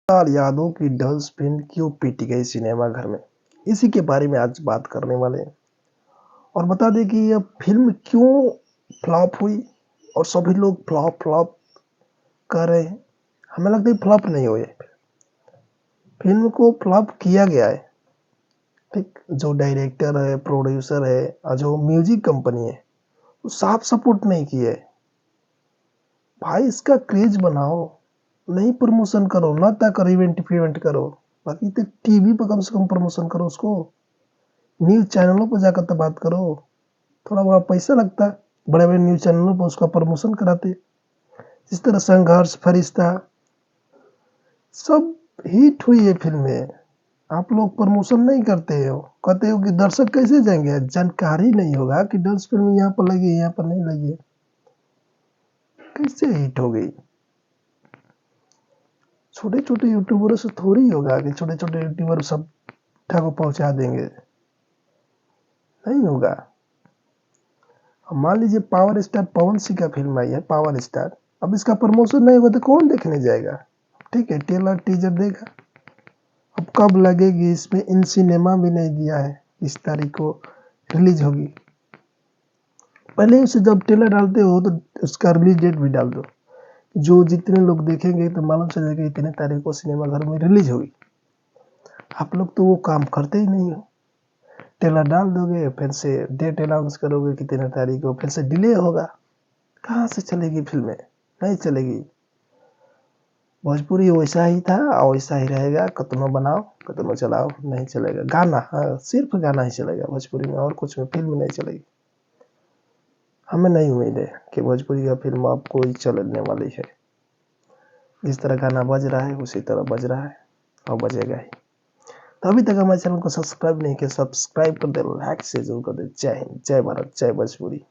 लाल यादव की dance film क्यों PT गई सिनेमा घर में, इसी के बारे में आज बात करने वाले हैं। और बता दें कि यह फिल्म क्यों फ्लॉप हुई और सभी लोग फ्लॉप फ्लॉप कर रहे हैं। हमें लगता है फ्लॉप नहीं हुई है, फिल्म को फ्लॉप किया गया है। ठीक, जो डायरेक्टर है, प्रोड्यूसर है और जो म्यूजिक कंपनी है वो साफ सपोर्ट नहीं किए। भाई इसका क्रेज बनाओ, नहीं प्रमोशन करो, ना क्या करो, इवेंट करो। बाकी तो टीवी पर कम से कम प्रमोशन करो उसको, न्यूज चैनलों पर जाकर तो बात करो। थोड़ा बड़ा पैसा लगता है, बड़े बड़े न्यूज चैनलों पर उसका प्रमोशन कराते। जिस तरह संघर्ष, फरिश्ता सब हिट हुई है फिल्में, आप लोग प्रमोशन नहीं करते हो। कहते हो कि दर्शक कैसे जाएंगे, जानकारी नहीं होगा कि डांस फिल्म यहाँ पर लगी है, यहाँ पर नहीं लगी है, कैसे हिट हो गई। छोटे छोटे यूट्यूबरों से थोड़ी होगा कि छोटे छोटे यूट्यूबर सब को पहुंचा देंगे, नहीं होगा। अब मान लीजिए पावर स्टार पवन सिंह का फिल्म आई है पावर स्टार, अब इसका प्रमोशन नहीं होगा तो कौन देखने जाएगा। ठीक है, ट्रेलर टीजर देखा, अब कब लगेगी इसमें इन सिनेमा भी नहीं दिया है, इस तारीख को रिलीज होगी। पहले ही उसे जब ट्रेलर डालते हो तो उसका रिलीज डेट भी डाल दो, जो जितने लोग देखेंगे तो मालूम चलेगा इतने तारीख को सिनेमा घर में रिलीज होगी। आप लोग तो वो काम करते ही नहीं हो, ट्रेलर डाल दोगे फिर से डेट अनाउंस करोगे कितने तारीख को, फिर से डिले होगा। कहाँ से चलेगी फिल्में, नहीं चलेगी। भोजपुरी वैसा ही था और वैसा ही रहेगा, कतनो बनाओ कतनो चलाओ नहीं चलेगा। गाना, हाँ सिर्फ गाना ही चलेगा भोजपुरी में, और कुछ में फिल्म नहीं चलेगी। हमें नहीं उम्मीद है कि भोजपुरी का फिल्म अब कोई चलने वाली है। जिस तरह गाना बज रहा है उसी तरह बज रहा है और बजेगा ही। तो अभी तक हमारे चैनल को सब्सक्राइब नहीं किया, सब्सक्राइब कर दे, लाइक से जरूर कर दे। जय हिंद, जय भारत, जय भोजपुरी।